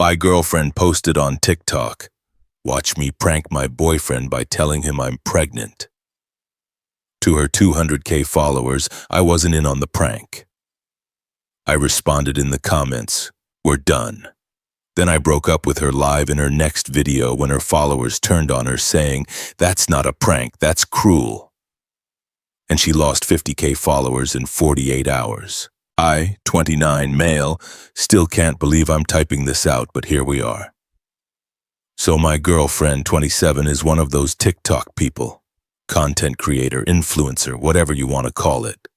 My girlfriend posted on TikTok, "Watch me prank my boyfriend by telling him I'm pregnant." To her 200K followers, I wasn't in on the prank. I responded in the comments, "We're done." Then I broke up with her live in her next video when her followers turned on her saying, "That's not a prank, that's cruel." And she lost 50K followers in 48 hours. I, 29, male, still can't believe I'm typing this out, but here we are. So my girlfriend, 27, is one of those TikTok people. Content creator, influencer, whatever you want to call it.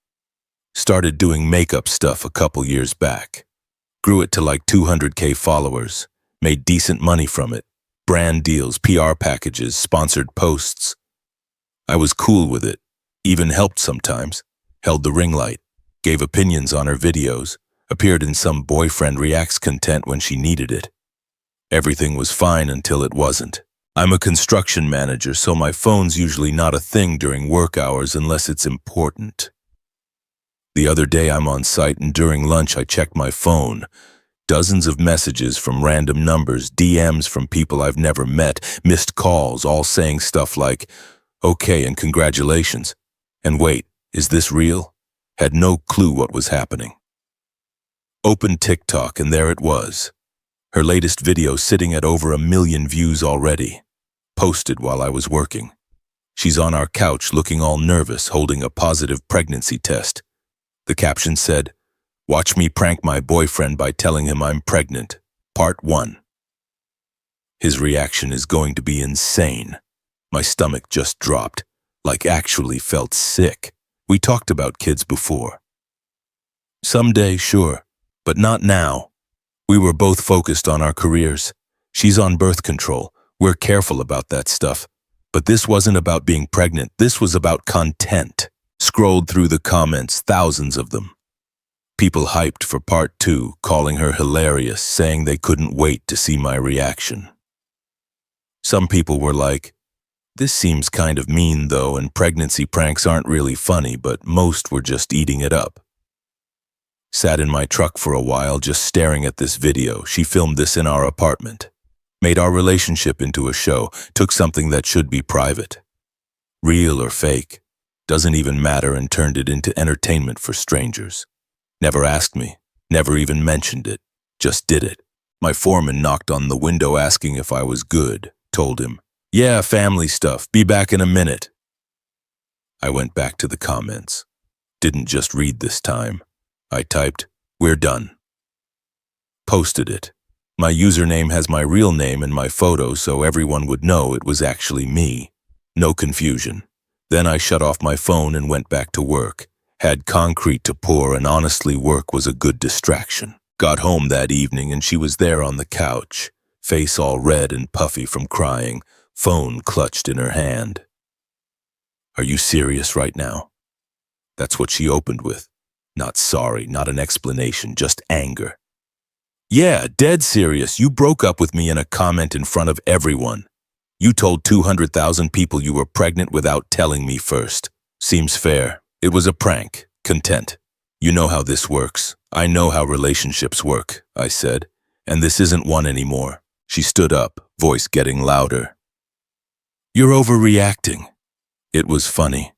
Started doing makeup stuff a couple years back. Grew it to like 200K followers. Made decent money from it. Brand deals, PR packages, sponsored posts. I was cool with it. Even helped sometimes. Held the ring light. Gave opinions on her videos. Appeared in some boyfriend reacts content when she needed it. Everything was fine until it wasn't. I'm a construction manager, so my phone's usually not a thing during work hours unless it's important. The other day I'm on site and during lunch I checked my phone. Dozens of messages from random numbers, DMs from people I've never met, missed calls, all saying stuff like, "Okay and congratulations." And wait, is this real? Had no clue what was happening. Opened TikTok and there it was. Her latest video sitting at over 1 million views already. Posted while I was working. She's on our couch looking all nervous, holding a positive pregnancy test. The caption said, "Watch me prank my boyfriend by telling him I'm pregnant. Part 1. His reaction is going to be insane. My stomach just dropped, like actually felt sick. We talked about kids before. Someday, sure, but not now. We were both focused on our careers. She's on birth control. We're careful about that stuff. But this wasn't about being pregnant. This was about content. Scrolled through the comments, thousands of them. People hyped for part 2, calling her hilarious, saying they couldn't wait to see my reaction. Some people were like, "This seems kind of mean though, and pregnancy pranks aren't really funny," but most were just eating it up. Sat in my truck for a while just staring at this video. She filmed this in our apartment. Made our relationship into a show, took something that should be private. Real or fake, doesn't even matter, and turned it into entertainment for strangers. Never asked me, never even mentioned it, just did it. My foreman knocked on the window asking if I was good, told him, "Yeah, family stuff, be back in a minute." I went back to the comments. Didn't just read this time. I typed, "We're done." Posted it. My username has my real name and my photo so everyone would know it was actually me. No confusion. Then I shut off my phone and went back to work. Had concrete to pour and honestly work was a good distraction. Got home that evening and she was there on the couch, face all red and puffy from crying, phone clutched in her hand. "Are you serious right now?" That's what she opened with. Not sorry, not an explanation, just anger. "Yeah, dead serious. You broke up with me in a comment in front of everyone. You told 200,000 people you were pregnant without telling me first. Seems fair. It was a prank. Content. You know how this works. I know how relationships work," I said. "And this isn't one anymore." She stood up, voice getting louder. "You're overreacting." It was funny.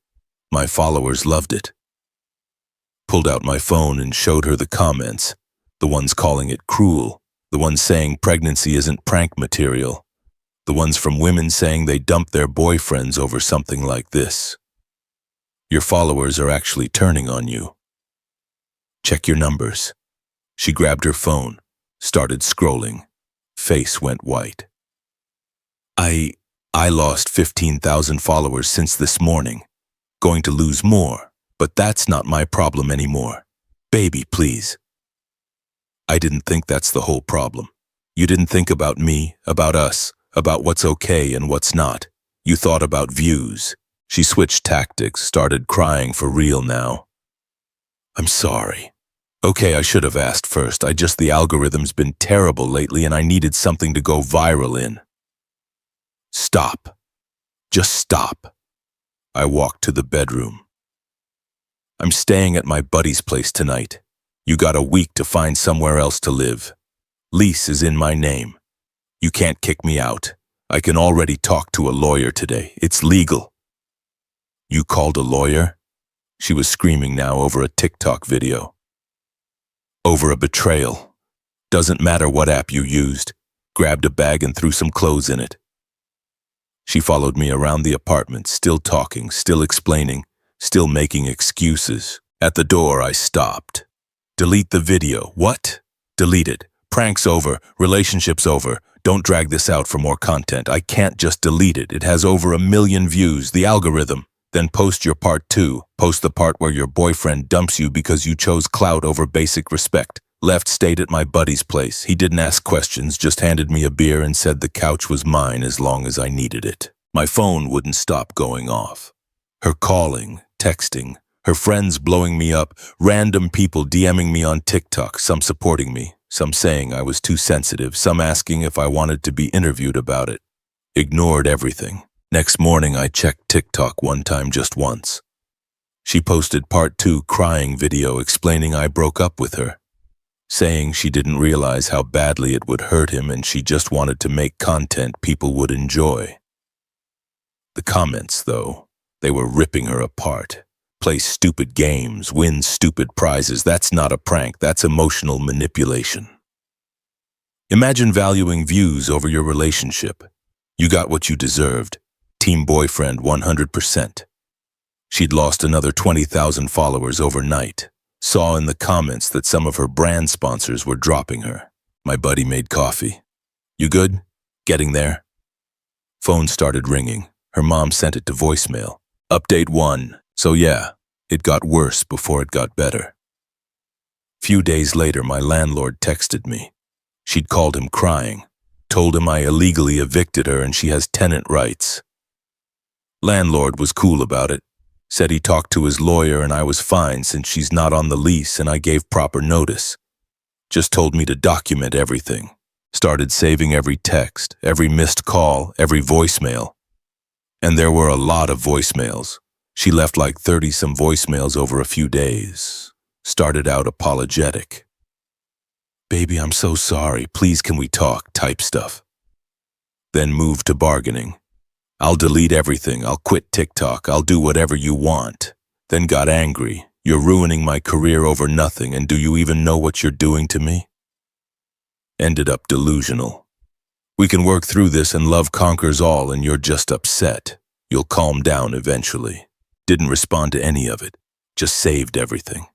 My followers loved it. Pulled out my phone and showed her the comments. The ones calling it cruel. The ones saying pregnancy isn't prank material. The ones from women saying they dumped their boyfriends over something like this. Your followers are actually turning on you. Check your numbers. She grabbed her phone, started scrolling. Face went white. I lost 15,000 followers since this morning. Going to lose more, but that's not my problem anymore. Baby, please. I didn't think that's the whole problem. You didn't think about me, about us, about what's okay and what's not. You thought about views. She switched tactics, started crying for real now. "I'm sorry. Okay, I should have asked first. The algorithm's been terrible lately and I needed something to go viral in." "Stop. Just stop." I walked to the bedroom. "I'm staying at my buddy's place tonight. You got a week to find somewhere else to live. Lease is in my name. You can't kick me out. I can already talk to a lawyer today. It's legal. You called a lawyer? She was screaming now over a TikTok video. Over a betrayal. Doesn't matter what app you used. Grabbed a bag and threw some clothes in it. She followed me around the apartment, still talking, still explaining, still making excuses. At the door, I stopped. Delete the video. What? Delete it. Prank's over. Relationship's over. Don't drag this out for more content. I can't just delete it. It has over 1 million views. The algorithm. Then post your part 2. Post the part where your boyfriend dumps you because you chose clout over basic respect. Left stayed at my buddy's place. He didn't ask questions, just handed me a beer and said the couch was mine as long as I needed it. My phone wouldn't stop going off. Her calling, texting, her friends blowing me up, random people DMing me on TikTok, some supporting me, some saying I was too sensitive, some asking if I wanted to be interviewed about it. Ignored everything. Next morning, I checked TikTok one time just once. She posted part 2 crying video explaining I broke up with her, saying she didn't realize how badly it would hurt him and she just wanted to make content people would enjoy. The comments, though, they were ripping her apart. Play stupid games, win stupid prizes. That's not a prank, that's emotional manipulation. Imagine valuing views over your relationship. You got what you deserved. Team boyfriend 100%. She'd lost another 20,000 followers overnight. Saw in the comments that some of her brand sponsors were dropping her. My buddy made coffee. You good? Getting there? Phone started ringing. Her mom sent it to voicemail. Update 1. So yeah, it got worse before it got better. Few days later, my landlord texted me. She'd called him crying. Told him I illegally evicted her and she has tenant rights. Landlord was cool about it. Said he talked to his lawyer and I was fine since she's not on the lease and I gave proper notice. Just told me to document everything. Started saving every text, every missed call, every voicemail. And there were a lot of voicemails. She left like 30-some voicemails over a few days. Started out apologetic. Baby, I'm so sorry. Please can we talk? Type stuff. Then moved to bargaining. I'll delete everything. I'll quit TikTok. I'll do whatever you want. Then got angry. You're ruining my career over nothing, and do you even know what you're doing to me? Ended up delusional. We can work through this and love conquers all and you're just upset. You'll calm down eventually. Didn't respond to any of it. Just saved everything.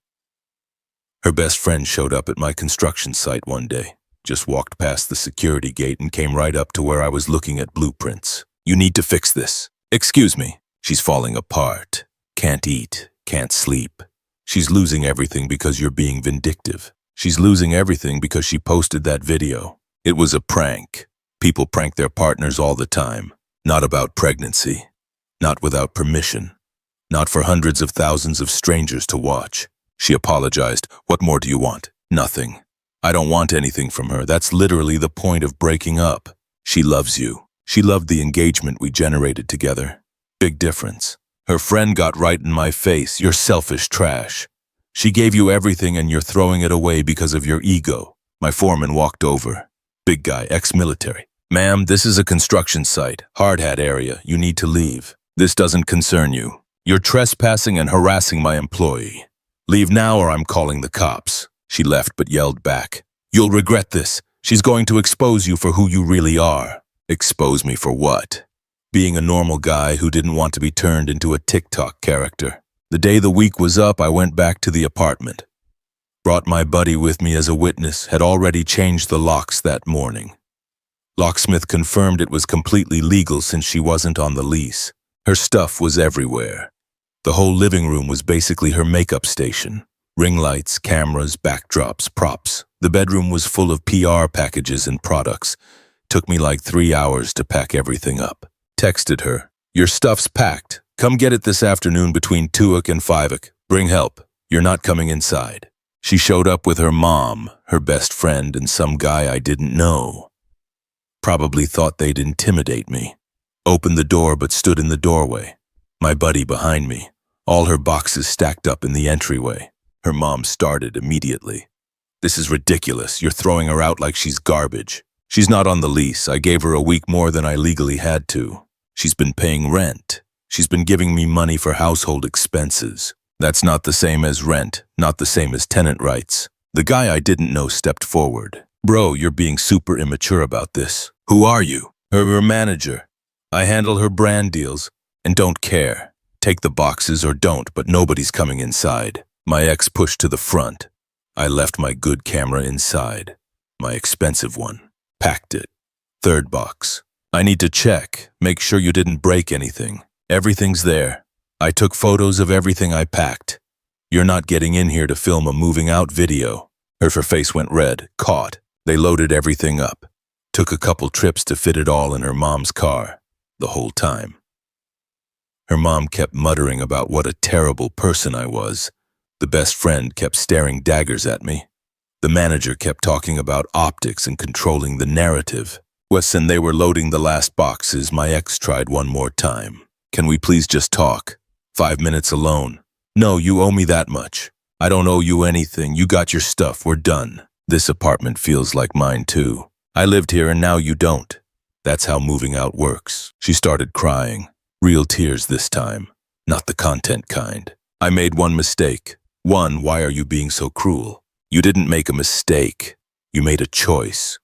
Her best friend showed up at my construction site one day. Just walked past the security gate and came right up to where I was looking at blueprints. You need to fix this. Excuse me. She's falling apart. Can't eat. Can't sleep. She's losing everything because you're being vindictive. She's losing everything because she posted that video. It was a prank. People prank their partners all the time. Not about pregnancy. Not without permission. Not for hundreds of thousands of strangers to watch. She apologized. What more do you want? Nothing. I don't want anything from her. That's literally the point of breaking up. She loves you. She loved the engagement we generated together. Big difference. Her friend got right in my face. You're selfish trash. She gave you everything and you're throwing it away because of your ego. My foreman walked over. Big guy, ex-military. Ma'am, this is a construction site. Hard hat area. You need to leave. This doesn't concern you. You're trespassing and harassing my employee. Leave now or I'm calling the cops. She left but yelled back. You'll regret this. She's going to expose you for who you really are. Expose me for what? Being a normal guy who didn't want to be turned into a TikTok character. The day the week was up, I went back to the apartment. Brought my buddy with me as a witness, had already changed the locks that morning. Locksmith confirmed it was completely legal since she wasn't on the lease. Her stuff was everywhere. The whole living room was basically her makeup station. Ring lights, cameras, backdrops, props. The bedroom was full of PR packages and products. Took me like 3 hours to pack everything up. Texted her, your stuff's packed. Come get it this afternoon between 2:00 and 5:00. Bring help. You're not coming inside. She showed up with her mom, her best friend, and some guy I didn't know. Probably thought they'd intimidate me. Opened the door but stood in the doorway. My buddy behind me. All her boxes stacked up in the entryway. Her mom started immediately. This is ridiculous. You're throwing her out like she's garbage. She's not on the lease. I gave her a week more than I legally had to. She's been paying rent. She's been giving me money for household expenses. That's not the same as rent, not the same as tenant rights. The guy I didn't know stepped forward. Bro, you're being super immature about this. Who are you? Her manager. I handle her brand deals and don't care. Take the boxes or don't, but nobody's coming inside. My ex pushed to the front. I left my good camera inside. My expensive one. Packed it. Third box. I need to check. Make sure you didn't break anything. Everything's there. I took photos of everything I packed. You're not getting in here to film a moving out video. Her face went red. Caught. They loaded everything up. Took a couple trips to fit it all in her mom's car. The whole time. Her mom kept muttering about what a terrible person I was. The best friend kept staring daggers at me. The manager kept talking about optics and controlling the narrative. When they were loading the last boxes, my ex tried one more time. Can we please just talk? 5 minutes alone. No, you owe me that much. I don't owe you anything. You got your stuff. We're done. This apartment feels like mine too. I lived here and now you don't. That's how moving out works. She started crying. Real tears this time. Not the content kind. I made one mistake. One, why are you being so cruel? You didn't make a mistake. You made a choice.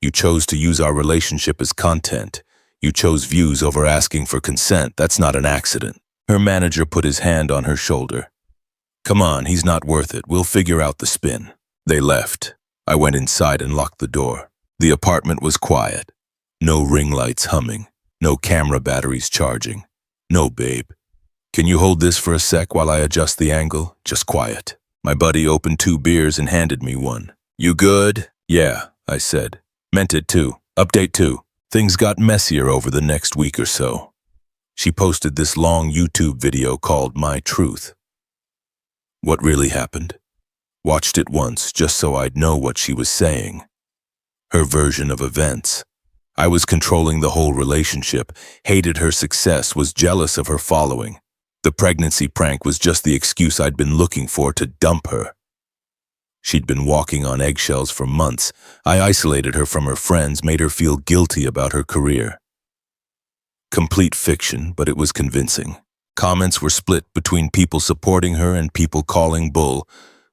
You chose to use our relationship as content. You chose views over asking for consent. That's not an accident. Her manager put his hand on her shoulder. Come on, he's not worth it. We'll figure out the spin. They left. I went inside and locked the door. The apartment was quiet. No ring lights humming. No camera batteries charging. No, babe. Can you hold this for a sec while I adjust the angle? Just quiet. My buddy opened 2 beers and handed me one. You good? Yeah, I said. Meant it too. Update 2. Things got messier over the next week or so. She posted this long YouTube video called My Truth. What really happened? Watched it once just so I'd know what she was saying. Her version of events. I was controlling the whole relationship, hated her success, was jealous of her following. The pregnancy prank was just the excuse I'd been looking for to dump her. She'd been walking on eggshells for months. I isolated her from her friends, made her feel guilty about her career. Complete fiction, but it was convincing. Comments were split between people supporting her and people calling bull,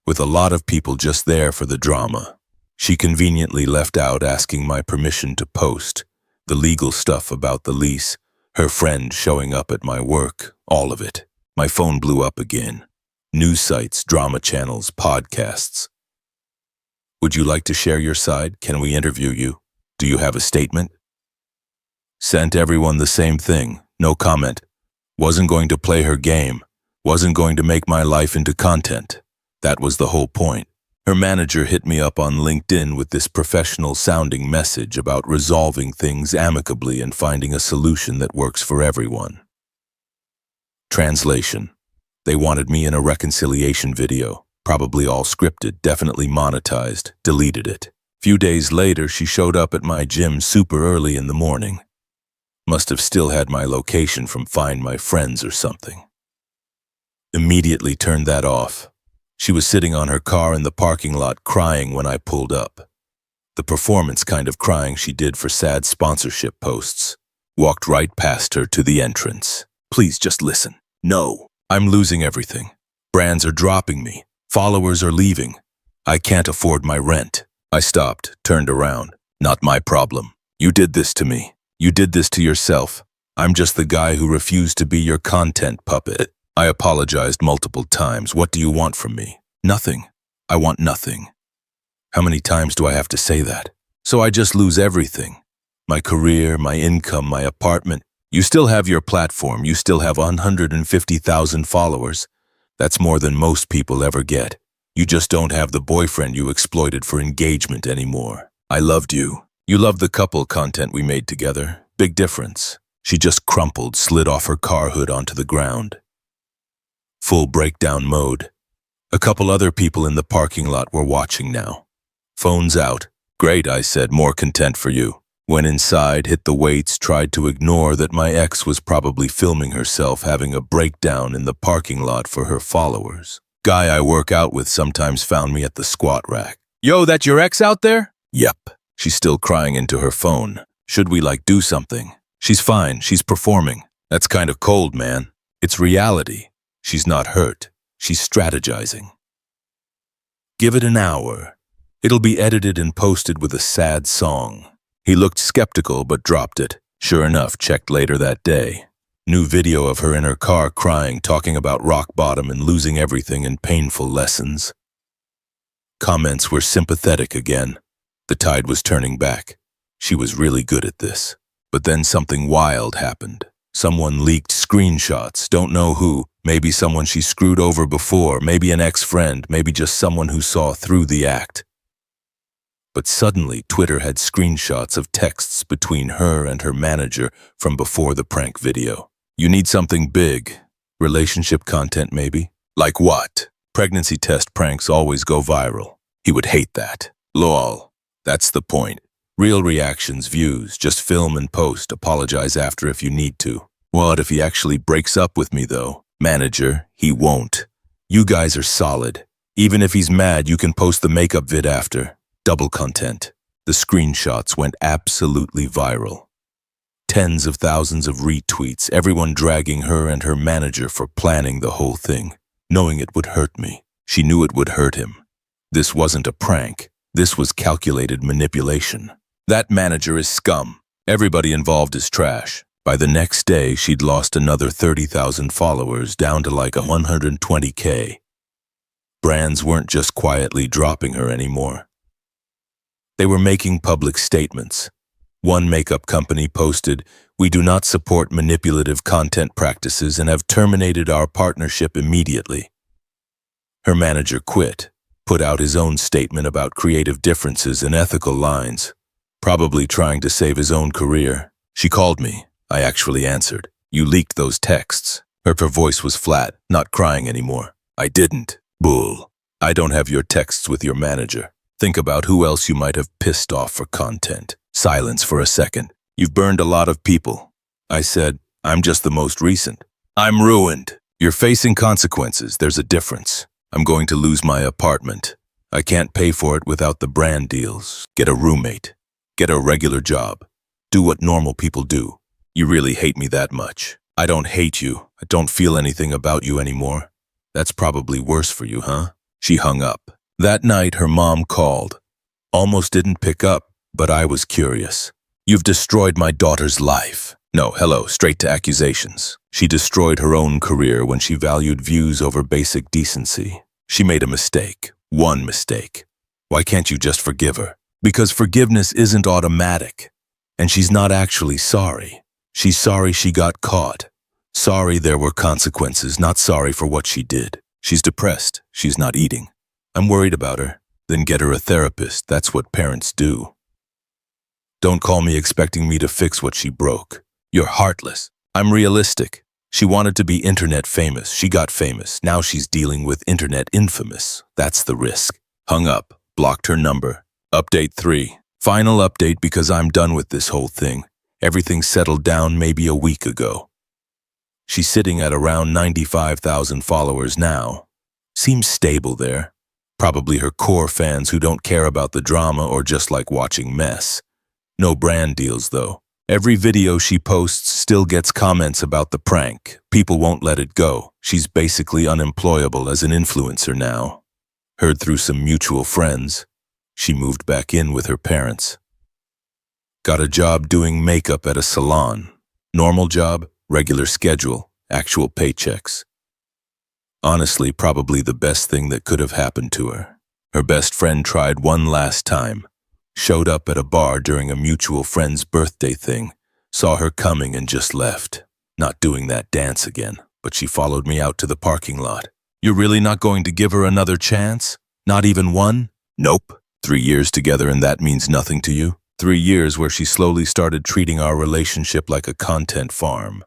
with a lot of people just there for the drama. She conveniently left out asking my permission to post, the legal stuff about the lease, her friend showing up at my work, all of it. My phone blew up again. News sites, drama channels, podcasts. Would you like to share your side? Can we interview you? Do you have a statement? Sent everyone the same thing. No comment. Wasn't going to play her game. Wasn't going to make my life into content. That was the whole point. Her manager hit me up on LinkedIn with this professional-sounding message about resolving things amicably and finding a solution that works for everyone. Translation. They wanted me in a reconciliation video, probably all scripted, definitely monetized, deleted it. Few days later, she showed up at my gym super early in the morning. Must have still had my location from Find My Friends or something. Immediately turned that off. She was sitting on her car in the parking lot crying when I pulled up. The performance kind of crying she did for sad sponsorship posts. Walked right past her to the entrance. Please just listen. No, I'm losing everything. Brands are dropping me. Followers are leaving. I can't afford my rent. I stopped, turned around. Not my problem. You did this to me. You did this to yourself. I'm just the guy who refused to be your content puppet. I apologized multiple times. What do you want from me? Nothing. I want nothing. How many times do I have to say that? So I just lose everything. My career, my income, my apartment. You still have your platform. You still have 150,000 followers. That's more than most people ever get. You just don't have the boyfriend you exploited for engagement anymore. I loved you. You loved the couple content we made together. Big difference. She just crumpled, slid off her car hood onto the ground. Full breakdown mode. A couple other people in the parking lot were watching now. Phones out. Great, I said, more content for you. Went inside, hit the weights, tried to ignore that my ex was probably filming herself having a breakdown in the parking lot for her followers. Guy I work out with sometimes found me at the squat rack. Yo, that your ex out there? Yep. She's still crying into her phone. Should we do something? She's fine, she's performing. That's kind of cold, man. It's reality. She's not hurt. She's strategizing. Give it an hour. It'll be edited and posted with a sad song. He looked skeptical but dropped it. Sure enough, checked later that day. New video of her in her car crying, talking about rock bottom and losing everything and painful lessons. Comments were sympathetic again. The tide was turning back. She was really good at this. But then something wild happened. Someone leaked screenshots, don't know who, maybe someone she screwed over before, maybe an ex-friend, maybe just someone who saw through the act. But suddenly, Twitter had screenshots of texts between her and her manager from before the prank video. You need something big. Relationship content, maybe? Like what? Pregnancy test pranks always go viral. He would hate that. Lol. That's the point. Real reactions, views, just film and post, apologize after if you need to. What if he actually breaks up with me, though? Manager, he won't. You guys are solid. Even if he's mad, you can post the makeup vid after. Double content. The screenshots went absolutely viral. Tens of thousands of retweets, everyone dragging her and her manager for planning the whole thing, knowing it would hurt me. She knew it would hurt him. This wasn't a prank. This was calculated manipulation. That manager is scum. Everybody involved is trash. By the next day, she'd lost another 30,000 followers, down to 120K. Brands weren't just quietly dropping her anymore. They were making public statements. One makeup company posted, "We do not support manipulative content practices and have terminated our partnership immediately." Her manager quit, put out his own statement about creative differences and ethical lines, probably trying to save his own career. She called me. I actually answered. "You leaked those texts." Her voice was flat, not crying anymore. "I didn't." "Bull. I don't have your texts with your manager. Think about who else you might have pissed off for content." Silence for a second. "You've burned a lot of people." I said, "I'm just the most recent." "I'm ruined." "You're facing consequences. There's a difference. I'm going to lose my apartment. I can't pay for it without the brand deals. Get a roommate. Get a regular job. Do what normal people do." "You really hate me that much." "I don't hate you. I don't feel anything about you anymore." "That's probably worse for you, huh?" She hung up. That night, her mom called. Almost didn't pick up, but I was curious. "You've destroyed my daughter's life." No, hello, straight to accusations. She destroyed her own career when she valued views over basic decency. She made a mistake. One mistake. Why can't you just forgive her? Because forgiveness isn't automatic. And she's not actually sorry. She's sorry she got caught. Sorry there were consequences, not sorry for what she did. She's depressed. She's not eating. I'm worried about her. Then get her a therapist. That's what parents do. Don't call me expecting me to fix what she broke. You're heartless. I'm realistic. She wanted to be internet famous. She got famous. Now she's dealing with internet infamous. That's the risk. Hung up. Blocked her number. Update 3. Final update because I'm done with this whole thing. Everything settled down maybe a week ago. She's sitting at around 95,000 followers now. Seems stable there. Probably her core fans who don't care about the drama or just like watching mess. No brand deals though. Every video she posts still gets comments about the prank. People won't let it go. She's basically unemployable as an influencer now. Heard through some mutual friends. She moved back in with her parents. Got a job doing makeup at a salon. Normal job, regular schedule, actual paychecks. Honestly, probably the best thing that could have happened to her. Her best friend tried one last time. Showed up at a bar during a mutual friend's birthday thing. Saw her coming and just left. Not doing that dance again, but she followed me out to the parking lot. You're really not going to give her another chance? Not even one? Nope. 3 years together and that means nothing to you? 3 years where she slowly started treating our relationship like a content farm.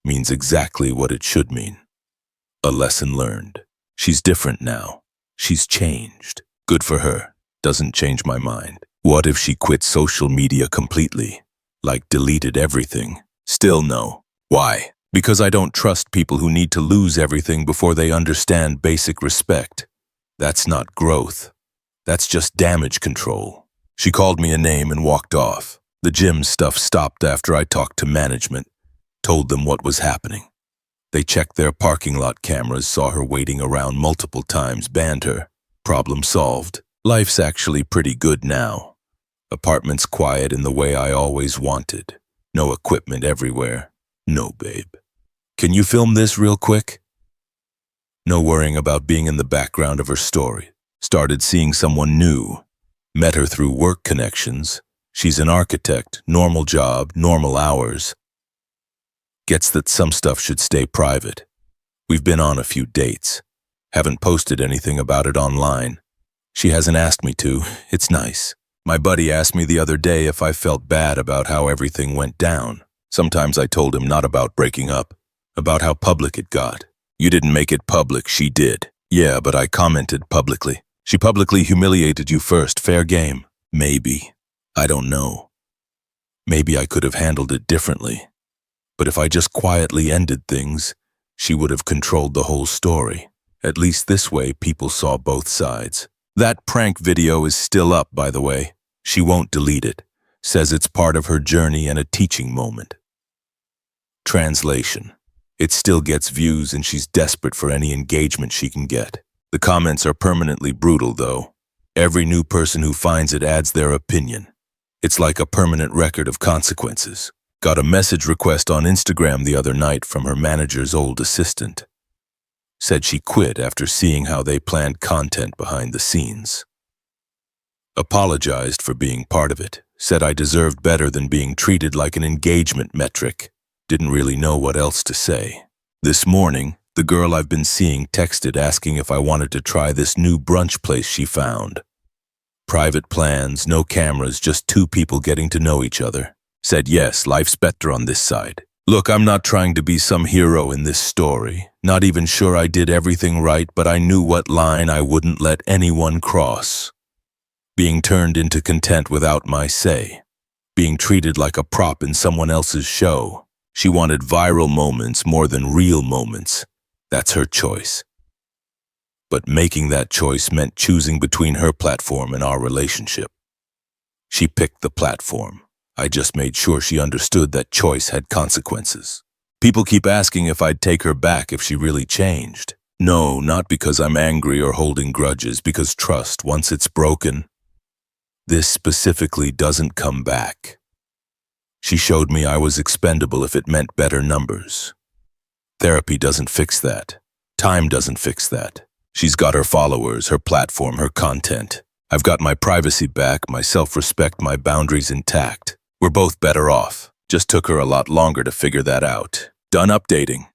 Means exactly what it should mean. A lesson learned. She's different now. She's changed. Good for her. Doesn't change my mind. What if she quit social media completely? Like deleted everything? Still no. Why? Because I don't trust people who need to lose everything before they understand basic respect. That's not growth. That's just damage control. She called me a name and walked off. The gym stuff stopped after I talked to management, told them what was happening. They checked their parking lot cameras, saw her waiting around multiple times, banned her. Problem solved. Life's actually pretty good now. Apartment's quiet in the way I always wanted. No equipment everywhere. No, babe. Can you film this real quick? No worrying about being in the background of her story. Started seeing someone new. Met her through work connections. She's an architect, normal job, normal hours. Gets that some stuff should stay private. We've been on a few dates. Haven't posted anything about it online. She hasn't asked me to. It's nice. My buddy asked me the other day if I felt bad about how everything went down. Sometimes I told him not about breaking up, about how public it got. You didn't make it public, she did. Yeah, but I commented publicly. She publicly humiliated you first, fair game. Maybe. I don't know. Maybe I could have handled it differently. But if I just quietly ended things, she would have controlled the whole story. At least this way, people saw both sides. That prank video is still up, by the way. She won't delete it. Says it's part of her journey and a teaching moment. Translation. It still gets views and she's desperate for any engagement she can get. The comments are permanently brutal, though. Every new person who finds it adds their opinion. It's like a permanent record of consequences. Got a message request on Instagram the other night from her manager's old assistant. Said she quit after seeing how they planned content behind the scenes. Apologized for being part of it. Said I deserved better than being treated like an engagement metric. Didn't really know what else to say. This morning, the girl I've been seeing texted asking if I wanted to try this new brunch place she found. Private plans, no cameras, just two people getting to know each other. Said yes, life's better on this side. Look, I'm not trying to be some hero in this story. Not even sure I did everything right, but I knew what line I wouldn't let anyone cross. Being turned into content without my say. Being treated like a prop in someone else's show. She wanted viral moments more than real moments. That's her choice. But making that choice meant choosing between her platform and our relationship. She picked the platform. I just made sure she understood that choice had consequences. People keep asking if I'd take her back if she really changed. No, not because I'm angry or holding grudges, because trust, once it's broken, this specifically doesn't come back. She showed me I was expendable if it meant better numbers. Therapy doesn't fix that. Time doesn't fix that. She's got her followers, her platform, her content. I've got my privacy back, my self-respect, my boundaries intact. We're both better off. Just took her a lot longer to figure that out. Done updating.